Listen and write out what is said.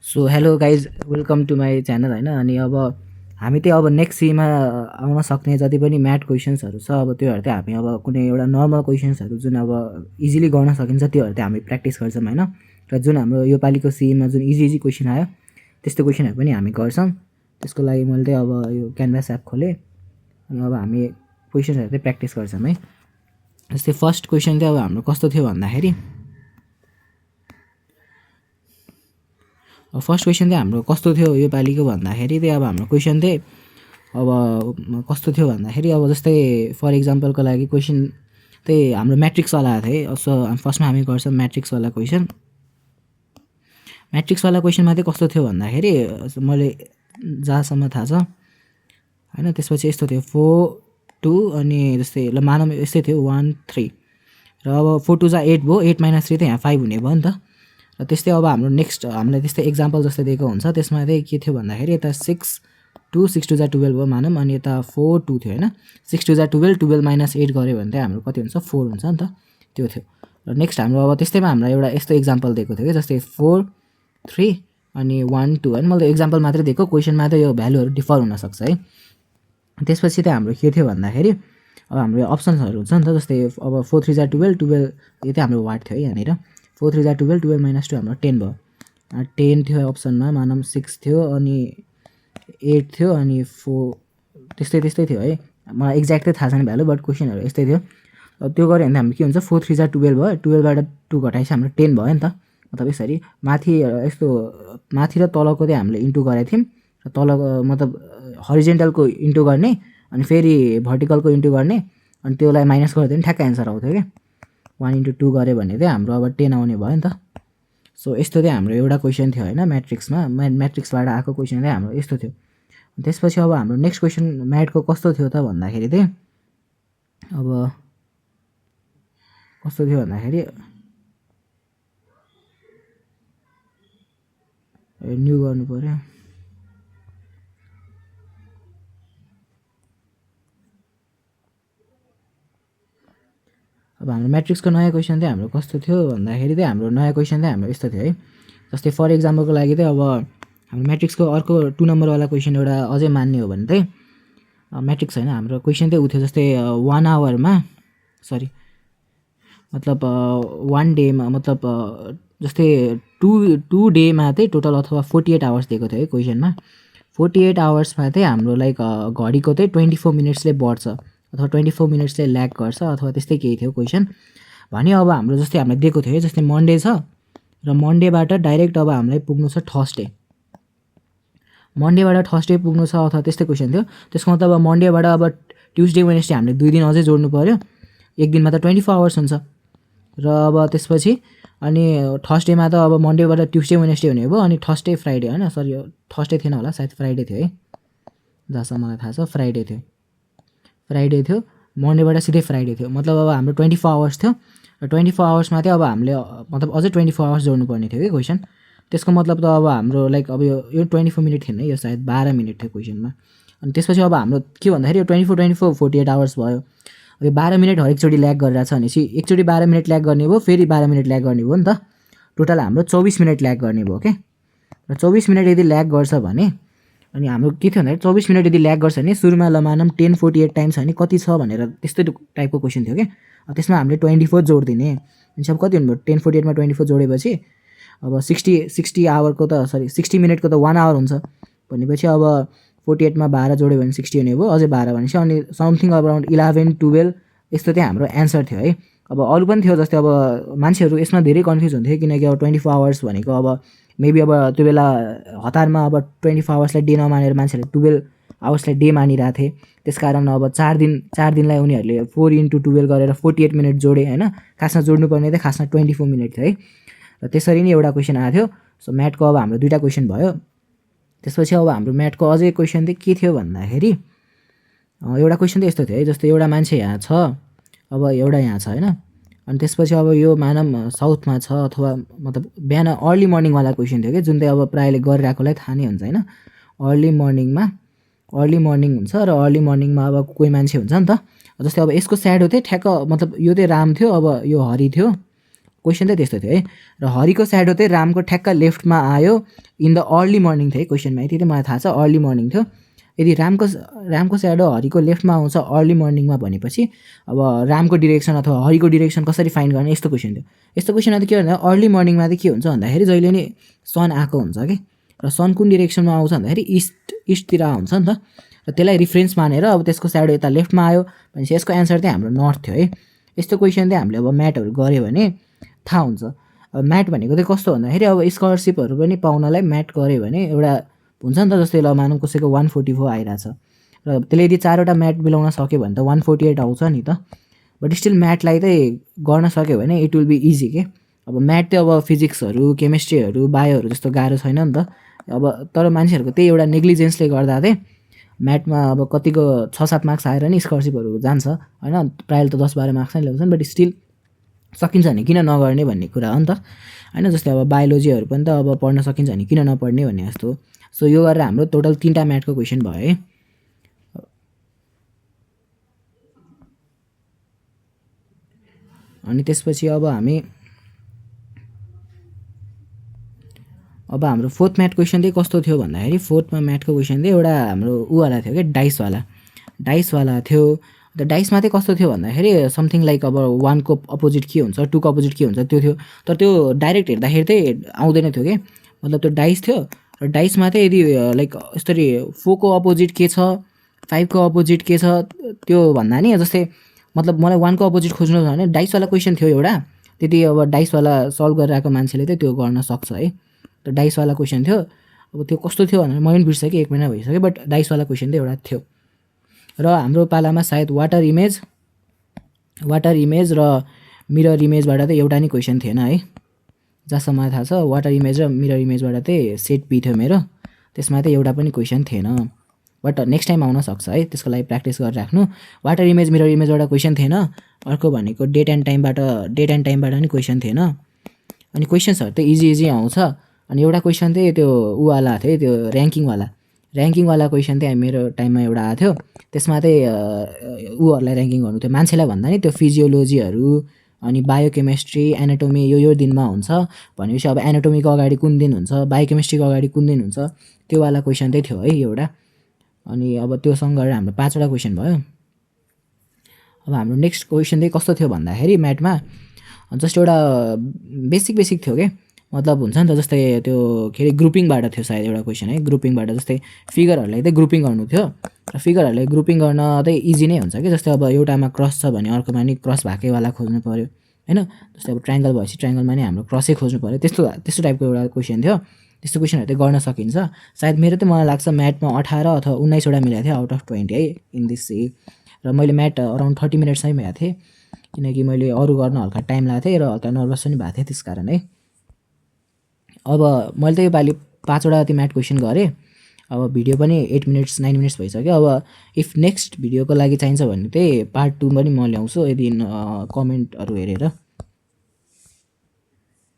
So hello guys welcome to my channel होइन। अनि अब हामी चाहिँ अब नेक्स्ट सीमा आउन सक्ने जति पनि म्याथ क्वेसन्सहरू छ अब त्योहरू चाहिँ हामी अब कुनै एउटा नर्मल क्वेसन्सहरू जुन अब इजिली गर्न सकिन्छ त्योहरू चाहिँ हामी प्र्याक्टिस गर्छौँ होइन। र जुन हाम्रो योपालिको सीमा जुन इजी इजी क्वेसन आयो त्यस्तो क्वेसनहरू पनि हामी गर्छौँ। त्यसको लागि मैले चाहिँ अब यो क्यानभास एप खोलेँ अनि अब हामी क्वेसनहरू चाहिँ प्र्याक्टिस गर्छौँ है। जस्तै फर्स्ट क्वेसन चाहिँ अब हाम्रो कस्तो थियो भन्दाखेरि फर्स्ट क्वेसन चाहिँ हाम्रो कस्तो थियो योपालिको भन्दाखेरि चाहिँ अब हाम्रो क्वेसन चाहिँ अब कस्तो थियो भन्दाखेरि अब जस्तै फर इक्जाम्पलको लागि क्वेसन चाहिँ हाम्रो म्याट्रिक्सवाला थियो है। सो फर्स्टमा हामी गर्छौँ म्याट्रिक्सवाला क्वेसन। म्याट्रिक्सवाला क्वेसनमा चाहिँ कस्तो थियो भन्दाखेरि मैले जहाँसम्म थाहा छ होइन त्यसपछि यस्तो थियो 4 2 अनि जस्तै ल मानौँ यस्तै थियो 1 3 र अब 4 2 जा 8 भयो, 8 - 3 त यहाँ 5 हुने भयो नि त। र त्यस्तै अब हाम्रो नेक्स्ट हामीलाई त्यस्तै एक्जाम्पल जस्तै दिएको हुन्छ त्यसमा चाहिँ के थियो भन्दाखेरि यता 6 2 6 2 जा 12 भयो मानौँ अनि यता 4 2 थियो होइन। 6 2 जा 12 12 - 8 गऱ्यो भने चाहिँ हाम्रो कति हुन्छ 4 हुन्छ नि त त्यो थियो। र नेक्स्ट हाम्रो अब त्यस्तैमा हामीलाई एउटा यस्तो एक्जाम्पल दिएको थियो कि जस्तै 4 3 अनि 1 2 होइन। मैले एक्जाम्पल मात्रै दिएको, क्वेसनमा त यो भ्यालुहरू डिफर हुनसक्छ है। त्यसपछि चाहिँ हाम्रो के थियो भन्दाखेरि अब हाम्रो अप्सन्सहरू हुन्छ नि त जस्तै अब 4 3 जा 12 12 यो चाहिँ हाम्रो वाट थियो है यहाँनिर। 4 3 जा 12 12 - 2 हाम्रो 10 भयो। 10 थियो अप्सनमा मानौँ 6 थियो अनि 8 थियो अनि 4 त्यस्तै थियो है। मलाई एक्ज्याक्ट चाहिँ थाहा छैन भ्यालु बट क्वेसनहरू यस्तै थियो। त्यो गऱ्यो भने हाम्रो के हुन्छ 4 3 जा 12 भयो, 12बाट 2 घटाएपछि हाम्रो 10 भयो नि त। मतलब यसरी माथि यस्तो माथि र तलको चाहिँ हामीले इन्टु गरेको थियौँ र तल मतलब हरिजेन्टलको इन्टु गर्ने अनि फेरि भर्टिकलको इन्टु गर्ने अनि त्यसलाई माइनस गरिदियो भने ठ्याक्क एन्सर आउँथ्यो क्या। 1 × 2 गऱ्यो भने चाहिँ हाम्रो अब 10 आउने भयो नि त। सो यस्तो चाहिँ हाम्रो एउटा क्वेसन थियो होइन म्याट्रिक्समा। म्याट्रिक्सबाट आएको क्वेसन चाहिँ हाम्रो यस्तो थियो। त्यसपछि अब हाम्रो नेक्स्ट क्वेसन म्याथको कस्तो थियो त भन्दाखेरि चाहिँ अब कस्तो थियो भन्दाखेरि न्यू गर्नु पऱ्यो। अब हाम्रो म्याट्रिक्सको नयाँ क्वेसन चाहिँ हाम्रो कस्तो थियो भन्दाखेरि चाहिँ हाम्रो नयाँ क्वेसन चाहिँ हाम्रो यस्तो थियो है। जस्तै फर इक्जाम्पलको लागि चाहिँ अब हाम्रो म्याट्रिक्सको अर्को 2 नम्बरवाला क्वेसन एउटा अझै मान्ने हो भने चाहिँ म्याट्रिक्स होइन हाम्रो क्वेसन चाहिँ उ थियो जस्तै 1 आवरमा सरी मतलब 1 डेमा मतलब जस्तै 2 डेमा चाहिँ टोटल अथवा 48 आवर्स दिएको थियो है क्वेसनमा। 48 आवर्समा चाहिँ हाम्रो लाइक घडीको चाहिँ 24 मिनट्सले बढ्छ अथवा 24 मिनट्सले ल्याग गर्छ अथवा त्यस्तै केही थियो क्वेसन भने। अब हाम्रो जस्तै हामीलाई दिएको थियो जस्तै मन्डे छ र मन्डेबाट डाइरेक्ट अब हामीलाई पुग्नु छ थर्सडे। मन्डेबाट थर्सडे पुग्नु छ अथवा त्यस्तै क्वेसन थियो। त्यसको मतलब अब मन्डेबाट अब ट्युसडे वेडनेसडे हामीले 2 दिन अझै जोड्नु पऱ्यो। एक दिनमा त 24 आवर्स हुन्छ र अब त्यसपछि अनि थर्सडेमा त अब मन्डेबाट ट्युसडे वेडनेसडे हुने भयो अनि थर्सडे फ्राइडे होइन सरी थर्सडे थिएन होला सायद फ्राइडे थियो है जहाँसम्म मलाई थाहा छ फ्राइडे थियो। मन्डेबाट सिधै फ्राइडे थियो मतलब अब हाम्रो 24 आवर्स थियो र 24 आवर्समा चाहिँ अब हामीले मतलब अझै 24 आवर्स जोड्नुपर्ने थियो कि क्वेसन। त्यसको मतलब त अब हाम्रो लाइक अब यो 24 मिनट थिएन यो सायद 12 मिनट थियो क्वेसनमा। अनि त्यसपछि अब हाम्रो के भन्दाखेरि यो 24 48 आवर्स भयो। अब यो 12 मिनट हरेकचोटि ल्याग गरिरहेको छ भनेपछि एकचोटि 12 मिनट ल्याग गर्ने भयो फेरि 12 मिनट ल्याग गर्ने भयो नि त। टोटल हाम्रो 24 मिनट ल्याग गर्ने भयो क्या। र 24 मिनट यदि ल्याग गर्छ भने अनि हाम्रो के थियो भन्दाखेरि 24 मिनट यदि ल्याग गर्छ भने सुरुमा ल मानौँ 1048 टाइम्स भने कति छ भनेर त्यस्तै टाइपको क्वेसन थियो क्या। त्यसमा हामीले 24 जोडिदिने अनि अब कति हुनुभयो 1048 मा 24 जोडेपछि अब 60 आवरको त सरी 60 मिनटको त 1 आवर हुन्छ भनेपछि अब 48 मा 12 जोड्यो भने 60 हुने भयो अझै 12 भनेपछि अनि समथिङ अराउन्ड 11 12 यस्तो चाहिँ हाम्रो एन्सर थियो है। अब अरू पनि थियो जस्तै अब मान्छेहरू यसमा धेरै कन्फ्युज हुन्थ्यो किनकि अब 24 आवर्स भनेको अब मेबी अब त्यो बेला हतारमा अब 24 आवर्सलाई डे नमानेर मान्छेहरूले 12 आवर्सलाई डे मानिरहेको थिए। त्यस कारण अब 4 दिनलाई उनीहरूले 4 × 12 गरेर 48 मिनट जोडे होइन। खासमा जोड्नुपर्ने चाहिँ खासमा 24 मिनट थियो है। र त्यसरी नै एउटा क्वेसन आएको थियो। सो म्याथको अब हाम्रो 2टा क्वेसन भयो। त्यसपछि अब हाम्रो म्याथको अझै क्वेसन चाहिँ के थियो भन्दाखेरि एउटा क्वेसन चाहिँ यस्तो थियो है जस्तै एउटा मान्छे यहाँ छ अब एउटा यहाँ छ होइन। अनि त्यसपछि अब यो मानम साउथमा छ अथवा मतलब बिहान अर्ली मर्निङवाला क्वेसन थियो कि जुन चाहिँ अब प्रायःले गरिरहेकोलाई थाहा नै हुन्छ होइन। अर्ली मर्निङ हुन्छ र अर्ली मर्निङमा अब कोही मान्छे हुन्छ नि त जस्तै अब यसको स्याडो थियो ठ्याक्क मतलब यो चाहिँ राम थियो अब यो हरि थियो क्वेसन चाहिँ त्यस्तो थियो है। र हरिको स्याडो चाहिँ रामको ठ्याक्क लेफ्टमा आयो इन द अर्ली मर्निङ थियो है क्वेसनमा, यति चाहिँ मलाई थाहा छ अर्ली मर्निङ थियो। यदि रामको स्याडो हरिको लेफ्टमा आउँछ अर्ली मर्निङमा भनेपछि अब रामको डिरेक्सन अथवा हरिको डिरेक्सन कसरी फाइन्ड गर्ने यस्तो क्वेसन थियो। यस्तो क्वेसनमा त के भन्दा अर्ली मर्निङमा चाहिँ के हुन्छ भन्दाखेरि जहिले नि सन आएको हुन्छ कि, र सन कुन डिरेक्सनमा आउँछ भन्दाखेरि इस्टतिर आउँछ नि त, र त्यसलाई रिफरेन्स मानेर अब त्यसको स्याडो यता लेफ्टमा आयो भनेपछि यसको एन्सर चाहिँ हाम्रो नर्थ थियो है। यस्तो क्वेसन चाहिँ हामीले अब म्याटहरू गऱ्यो भने थाहा हुन्छ। अब म्याट भनेको चाहिँ कस्तो भन्दाखेरि अब स्कलरसिपहरू पनि पाउनलाई म्याट गऱ्यो भने एउटा हुन्छ नि त, जस्तै ल मानौँ कसैको 144 आइरहेछ र त्यसले यदि 4वटा म्याट मिलाउन सक्यो भने त 148 आउँछ नि त, बट स्टिल म्याटलाई चाहिँ गर्न सक्यो भने इट विल बी इजी के। अब म्याट चाहिँ अब फिजिक्सहरू केमिस्ट्रीहरू बायोहरू जस्तो गाह्रो छैन नि त। अब तर मान्छेहरूको त्यही एउटा नेग्लिजेन्सले गर्दा चाहिँ म्याटमा अब कतिको 6-7 मार्क्स आएर नि स्कलरसिपहरू जान्छ होइन, प्रायः त 10-12 मार्क्स नै ल्याउँछन्, बट स्टिल सकिन्छ भने किन नगर्ने भन्ने कुरा हो नि त होइन। जस्तै अब बायोलोजीहरू पनि त अब पढ्न सकिन्छ भने किन नपढ्ने भन्ने जस्तो। सो यो गरेर हाम्रो टोटल 3टा म्याटको क्वेसन भयो है। अनि त्यसपछि अब हाम्रो फोर्थ म्याथ क्वेसन चाहिँ कस्तो थियो भन्दाखेरि फोर्थमा म्याथको क्वेसन चाहिँ एउटा हाम्रो उवाला थियो क्या, डाइसवाला थियो। त डाइसमा चाहिँ कस्तो थियो भन्दाखेरि समथिङ लाइक अब 1को अपोजिट के हुन्छ 2को अपोजिट के हुन्छ त्यो थियो, तर त्यो डाइरेक्ट हेर्दाखेरि चाहिँ आउँदैन थियो कि, मतलब त्यो डाइस थियो र डाइसमा चाहिँ यदि लाइक यसरी 4को अपोजिट के छ 5को अपोजिट के छ त्यो भन्दा नि, जस्तै मतलब मलाई 1को अपोजिट खोज्नु छ भने डाइसवाला क्वेसन थियो एउटा, त्यति अब डाइसवाला सल्भ गरेर आएको मान्छेले चाहिँ त्यो गर्न सक्छ है। त डाइसवाला क्वेसन थियो। अब त्यो कस्तो थियो भनेर मैले पनि बिर्सेँ, 1 महिना भइसक्यो, बट डाइसवाला क्वेसन चाहिँ एउटा थियो। र हाम्रो पालामा सायद वाटर इमेज र मिरर इमेजबाट चाहिँ एउटा नै क्वेसन थिएन है, जहाँसम्म थाहा छ। वाटर इमेज र मिरर इमेजबाट चाहिँ सेट बी थियो मेरो, त्यसमा चाहिँ एउटा पनि क्वेसन थिएन, बट नेक्स्ट टाइम आउन सक्छ है, त्यसको लागि प्र्याक्टिस गरेर राख्नु। वाटर इमेज मिरर इमेजबाट क्वेसन थिएन। अर्को भनेको डेट एन्ड टाइमबाट नि क्वेसन थिएन। अनि क्वेसन्सहरू त इजी आउँछ। अनि एउटा क्वेसन चाहिँ त्यो उवाला थियो, त्यो ऱ्याङ्किङवाला क्वेसन चाहिँ मेरो टाइममा एउटा आएको थियो। त्यसमा चाहिँ ऊहरूलाई ऱ्याङ्किङ गर्नु थियो, मान्छेलाई भन्दा नि त्यो फिजियोलोजीहरू अनि बायोकेमिस्ट्री एनाटोमी यो दिनमा हुन्छ भनेपछि अब एनाटोमीको अगाडि कुन दिन हुन्छ, बायोकेमिस्ट्रीको अगाडि कुन दिन हुन्छ, त्यो वाला क्वेसन चाहिँ थियो है एउटा। अनि अब त्योसँग गरेर हाम्रो 5वटा क्वेसन भयो। अब हाम्रो नेक्स्ट क्वेसन चाहिँ कस्तो थियो भन्दाखेरि म्याथमा जस्ट एउटा बेसिक थियो क्या, मतलब हुन्छ नि त, जस्तै त्यो के अरे ग्रुपिङबाट थियो सायद एउटा क्वेसन है, ग्रुपिङबाट जस्तै फिगरहरूलाई चाहिँ ग्रुपिङ गर्नु थियो। र फिगरहरूलाई ग्रुपिङ गर्न चाहिँ इजी नै हुन्छ कि, जस्तै अब एउटामा क्रस छ भने अर्कोमा नि क्रस भएकैवाला खोज्नु पऱ्यो होइन। जस्तै अब ट्रायङ्गल भएपछि ट्रायङ्गलमा नि हाम्रो क्रसै खोज्नु पऱ्यो, त्यस्तो टाइपको एउटा क्वेसन थियो। त्यस्तो क्वेसनहरू चाहिँ गर्न सकिन्छ सायद। मेरो चाहिँ मलाई लाग्छ म्याथमा 18 अथवा 19वटा मिलाएको थियो आउट अफ 20 है इन दिस सी। र मैले म्याथ अराउन्ड 30 मिनट्समै भएको थिएँ, किनकि मैले अरू गर्न हल्का टाइम लागेको थिएँ र हल्का नर्भस पनि भएको थिएँ, त्यस कारण है। अब मैले त योपालि 5वटा जति म्याथ क्वेसन गरेँ। अब भिडियो पनि 8 मिनट्स 9 मिनट्स भइसक्यो। अब इफ नेक्स्ट भिडियोको लागि चाहिन्छ भने चाहिँ पार्ट 2 पनि म ल्याउँछु, यदि कमेन्टहरू हेरेर।